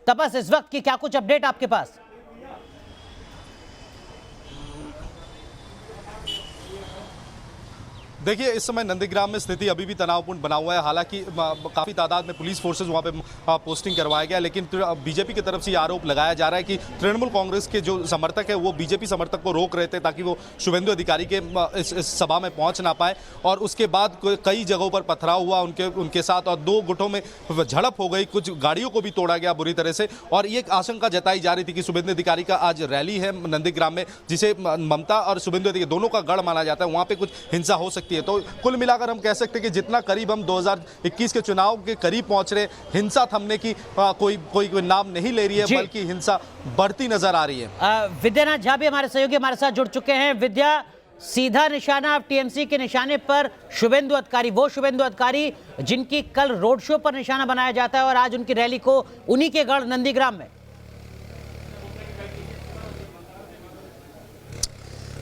तपस, इस वक्त की क्या कुछ अपडेट आपके पास? देखिए, इस समय नंदीग्राम में स्थिति अभी भी तनावपूर्ण बना हुआ है। हालांकि काफ़ी तादाद में पुलिस फोर्सेज वहां पे पोस्टिंग करवाया गया, लेकिन बीजेपी की तरफ से ये आरोप लगाया जा रहा है कि तृणमूल कांग्रेस के जो समर्थक है वो बीजेपी समर्थक को रोक रहे थे ताकि वो शुभेंदु अधिकारी के इस सभा में पहुंच ना पाए। और उसके बाद कई जगहों पर पथराव हुआ उनके साथ और 2 गुटों में झड़प हो गई, कुछ गाड़ियों को भी तोड़ा गया बुरी तरह से। और ये आशंका जताई जा रही थी कि शुभेंदु अधिकारी का आज रैली है नंदीग्राम में, जिसे ममता और शुभेंदु अधिकारी दोनों का गढ़ माना जाता है, वहाँ पे कुछ हिंसा हो सकती है। तो कुल मिलाकर हम कह सकते हैं कि जितना करीब हम 2021 के चुनाव के करीब पहुंच रहे, हिंसा थमने की कोई नाम नहीं ले रही है, बल्कि हिंसा बढ़ती नजर आ रही है। विद्यानाथ झा भी हमारे सहयोगी हमारे साथ जुड़ चुके हैं। विद्या, सीधा निशाना अब टीएमसी के निशाने पर शुभेंदु अधिकारी, वो शुभेंदु अधिकारी जिनकी कल रोड शो पर निशाना बनाया जाता है और आज उनकी रैली को उन्हीं के गढ़ नंदीग्राम में।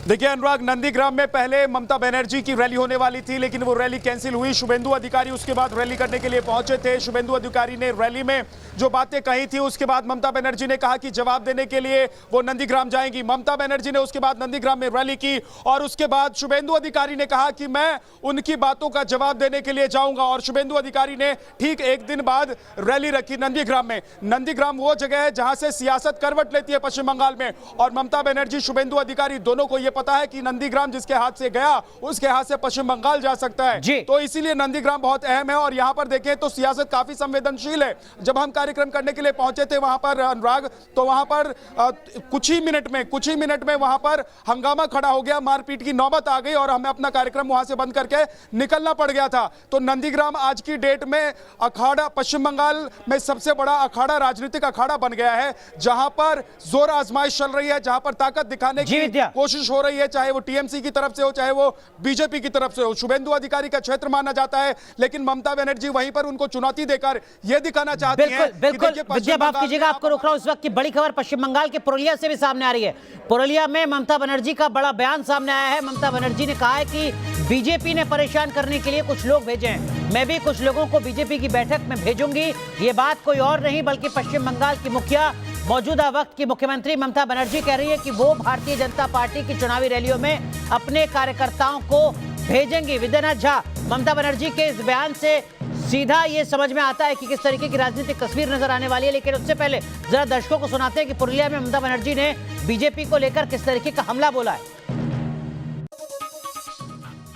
देखिए अनुराग, नंदीग्राम में पहले ममता बनर्जी की रैली होने वाली थी, लेकिन वो रैली कैंसिल हुई। शुभेंदु अधिकारी उसके बाद रैली करने के लिए पहुंचे थे। शुभेंदु अधिकारी ने रैली में जो बातें कही थी, उसके बाद ममता बनर्जी ने कहा कि जवाब देने के लिए वो नंदीग्राम जाएंगी। ममता बनर्जी ने उसके बाद नंदीग्राम में रैली की और उसके बाद शुभेंदु अधिकारी ने कहा कि मैं उनकी बातों का जवाब देने के लिए जाऊंगा। और शुभेंदु अधिकारी ने ठीक एक दिन बाद रैली रखी नंदीग्राम में। नंदीग्राम वो जगह है जहां से सियासत करवट लेती है पश्चिम बंगाल में, और ममता बनर्जी, शुभेंदु अधिकारी दोनों को पता है कि नंदीग्राम जिसके हाथ से गया उसके हाथ से पश्चिम बंगाल जा सकता है। तो इसीलिए नंदीग्राम बहुत अहम है। और यहां पर देखें तो सियासत काफी संवेदनशील है। जब हम कार्यक्रम करने के लिए पहुंचे थे वहां पर अनुराग, तो वहां पर कुछ ही मिनट में वहां पर हंगामा खड़ा हो गया, मारपीट की नौबत आ गई और हमें अपना कार्यक्रम वहां से बंद करके निकलना पड़ गया था। तो नंदीग्राम आज की डेट में अखाड़ा, पश्चिम बंगाल में सबसे बड़ा अखाड़ा, राजनीतिक अखाड़ा बन गया है, जहां पर जोर आजमाइश चल रही है, जहां पर ताकत दिखाने की कोशिश हो रही है, चाहे वो टीएमसी की तरफ से हो चाहे वो बीजेपी की तरफ से हो। शुभेंदु अधिकारी का क्षेत्र माना जाता है, लेकिन ममता बनर्जी वहीं पर उनको चुनौती देकर यह दिखाना चाहती है। बिल्कुल विद्या, माफ कीजिएगा, आपको रोक रहा हूं। इस वक्त की बड़ी खबर पश्चिम बंगाल के पुरुलिया से भी सामने आ रही है। पुरुलिया में ममता बनर्जी का बड़ा बयान सामने आया है। ममता बनर्जी ने कहा है कि बीजेपी ने परेशान करने के लिए कुछ लोग भेजे हैं, मैं भी कुछ लोगों को बीजेपी की बैठक में भेजूंगी। ये बात कोई और नहीं बल्कि पश्चिम बंगाल की मुखिया, मौजूदा वक्त की मुख्यमंत्री ममता बनर्जी कह रही है कि वो भारतीय जनता पार्टी की चुनावी रैलियों में अपने कार्यकर्ताओं को भेजेंगी। विद्यानाथ झा, ममता बनर्जी के इस बयान से सीधा ये समझ में आता है कि किस तरीके की राजनीतिक तस्वीर नजर आने वाली है, लेकिन उससे पहले जरा दर्शकों को सुनाते हैं कि पुरुलिया में ममता बनर्जी ने बीजेपी को लेकर किस तरीके का हमला बोला है।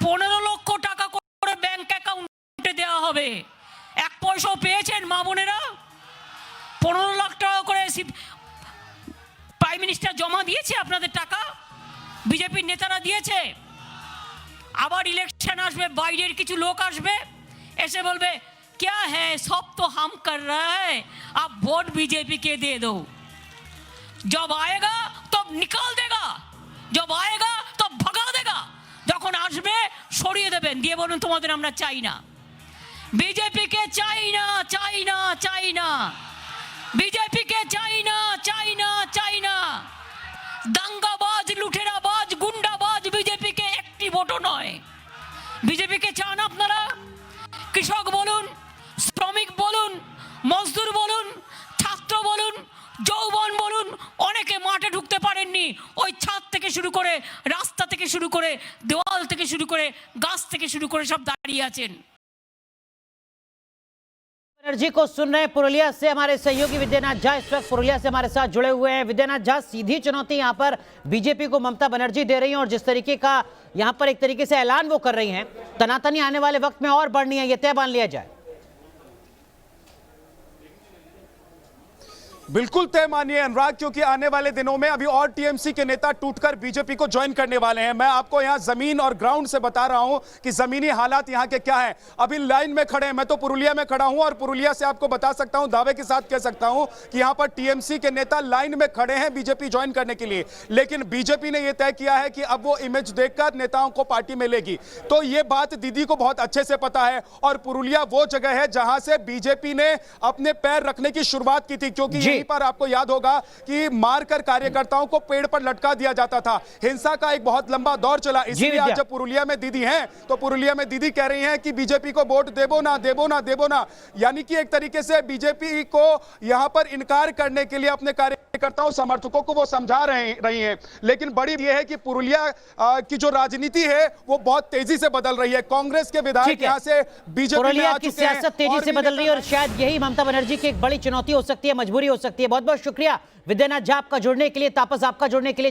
15 লক্ষ টাকা করে ব্যাংক অ্যাকাউন্টে দেওয়া হবে, এক পয়সাও পেয়েছেন মা বোনেরা? 15 লাখ টাকা করে প্রাইম মিনিস্টার জমা দিয়েছে আপনাদের টাকা, বিজেপির নেতারা দিয়েছে। আবার ইলেকশন আসবে, বাইরের কিছু লোক আসবে, এসে বলবে क्या है सब तो हम कर रहा है, आप वोट बीजेपी के दे दो। जब आएगा तब निकाल देगा, जब आएगा तब भगा देगा, যখন আসবে সরিয়ে দেবেন, দিয়ে বলুন তোমাদের আমরা চাই না, बीजेपी के চাই না, চাই না, চাই না, बीजेपी के চাই না, চাই না, চাই না। দাঙ্গাবাজ, লুটেরাবাজ, গুন্ডাবাজ बीजेपी के একটি ভোটও নয়। बीजेपी के চান আপনারা? কৃষক বলুন, শ্রমিক বলুন, মজদুর বলুন, ছাত্র বলুন, যৌবন বলুন, অনেকে মাঠে ঢুকতে পারেননি। ওই ছাদ থেকে শুরু করে, রাস্তা থেকে শুরু করে, দেওয়াল থেকে শুরু করে, গাছ থেকে শুরু করে সব দাঁড়িয়ে আছেন। बनर्जी को सुन रहे हैं पुरुलिया से हमारे सहयोगी विद्यानाथ झा, इस वक्त पुरुलिया से हमारे साथ जुड़े हुए हैं। विद्यानाथ झा, सीधी चुनौती यहां पर बीजेपी को ममता बनर्जी दे रही हैं और जिस तरीके का यहां पर एक तरीके से ऐलान वो कर रही हैं, तनातनी आने वाले वक्त में और बढ़नी है, यह तय मान लिया जाए। बिल्कुल तय मानिए अनुराग, क्योंकि आने वाले दिनों में अभी और टीएमसी के नेता टूटकर बीजेपी को ज्वाइन करने वाले हैं। मैं आपको यहां जमीन और ग्राउंड से बता रहा हूं कि जमीनी हालात यहां के क्या हैं। अभी लाइन में खड़े हैं, मैं तो पुरुलिया में खड़ा हूं और पुरुलिया से आपको बता सकता हूं, दावे के साथ कह सकता हूं कि यहां पर टीएमसी के नेता लाइन में खड़े हैं बीजेपी ज्वाइन करने के लिए। लेकिन बीजेपी ने यह तय किया है कि अब वो इमेज देखकर नेताओं को पार्टी में लेगी। तो ये बात दीदी को बहुत अच्छे से पता है और पुरुलिया वो जगह है जहां से बीजेपी ने अपने पैर रखने की शुरुआत की थी, क्योंकि कहीं पर आपको याद होगा कि मारकर कार्यकर्ताओं को पेड़ पर लटका दिया जाता था। हिंसा का एक बहुत लंबा दौर चला। इसलिए आज जब पुरुलिया में दीदी हैं तो पुरुलिया में दीदी कह रही हैं कि बीजेपी को वोट देबो ना, देबो ना, देबो ना, यानी कि एक तरीके से बीजेपी को यहां पर इनकार करने के लिए अपने कार्यकर्ताओं समर्थकों को वो समझा रही हैं। लेकिन बड़ी यह है कि पुरुलिया की जो राजनीति है वो बहुत तेजी से बदल रही है। कांग्रेस के विधायक यहां से बीजेपी में आ चुके हैं। सियासत तेजी से बदल रही है और शायद यही ममता बनर्जी की एक बड़ी चुनौती हो सकती है, मजबूरी हो सकती है। बहुत बहुत शुक्रिया विद्यानाथ झा आपका जुड़ने के लिए, तापस आपका जुड़ने के लिए।